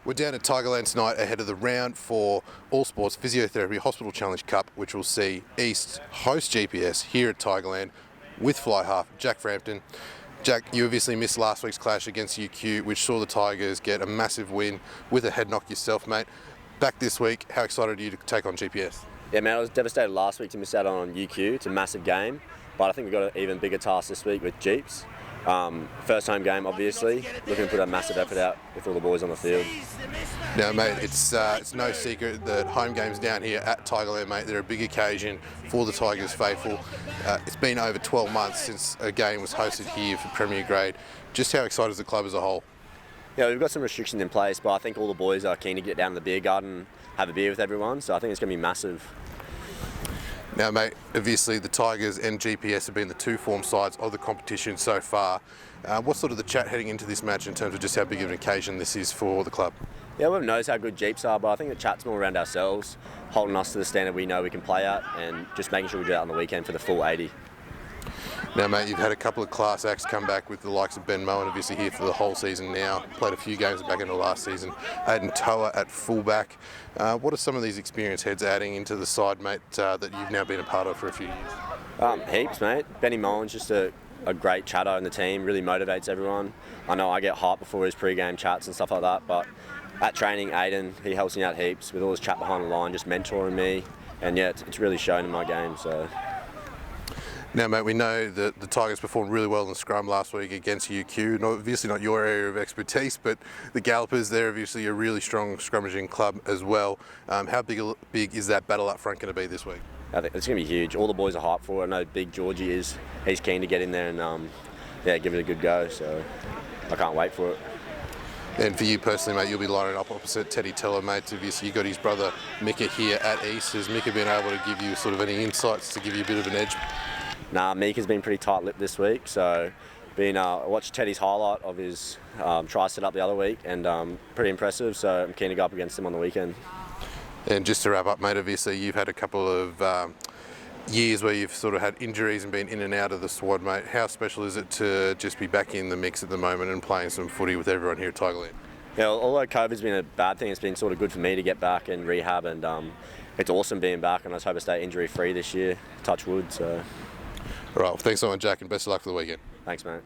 We're down at Tigerland tonight ahead of the round for Allsports Physiotherapy Hospital Challenge Cup, which will see East host GPS here at Tigerland with flyhalf Jack Frampton. Jack, you obviously missed last week's clash against UQ, which saw the Tigers get a massive win with a head knock yourself, mate. Back this week, how excited are you to take on GPS? Yeah, man, I was devastated last week to miss out on UQ. It's a massive game, but I think we've got an even bigger task this week with Jeeps. First home game, obviously. Looking to put a massive effort out with all the boys on the field. Now, mate, it's no secret that home games down here at Tigerland, mate, they're a big occasion for the Tigers faithful. It's been over 12 months since a game was hosted here for Premier Grade. Just how excited is the club as a whole? Yeah, we've got some restrictions in place, but I think all the boys are keen to get down to the beer garden, have a beer with everyone, so I think it's going to be massive. Now, mate, obviously the Tigers and GPS have been the two form sides of the competition so far. What's sort of the chat heading into this match in terms of just how big of an occasion this is for the club? Yeah, everyone knows how good Jeeps are, but I think the chat's more around ourselves, holding us to the standard we know we can play at, and just making sure we do that on the weekend for the full 80. Now, mate, you've had a couple of class acts come back with the likes of Ben Moen, obviously here for the whole season now. Played a few games back in the last season. Aiden Toa at fullback. What are some of these experienced heads adding into the side, mate, that you've now been a part of for a few years? Heaps, mate. Benny Moen's just a great chatter in the team, really motivates everyone. I know I get hyped before his pre-game chats and stuff like that, but at training, Aiden, he helps me out heaps with all his chat behind the line, just mentoring me. And yeah, it's really shown in my game, so. Now, mate, we know that the Tigers performed really well in the scrum last week against UQ. Obviously not your area of expertise, but the Gallopers, they're obviously a really strong scrummaging club as well. How big is that battle up front going to be this week? I think it's going to be huge. All the boys are hyped for it. I know Big Georgie is. He's keen to get in there and give it a good go, so I can't wait for it. And for you personally, mate, you'll be lining up opposite Teddy Teller, mate. Obviously, you've got his brother Mika here at East. Has Mika been able to give you sort of any insights to give you a bit of an edge? Nah, Mika's been pretty tight-lipped this week, so I watched Teddy's highlight of his try set up the other week, and pretty impressive, so I'm keen to go up against him on the weekend. And just to wrap up, mate, obviously you've had a couple of years where you've sort of had injuries and been in and out of the squad, mate. How special is it to just be back in the mix at the moment and playing some footy with everyone here at Tigerland? Yeah, although COVID's been a bad thing, it's been sort of good for me to get back and rehab, and it's awesome being back, and I just hope I stay injury-free this year, touch wood, so. All right, well, thanks so much, Jack, and best of luck for the weekend. Thanks, mate.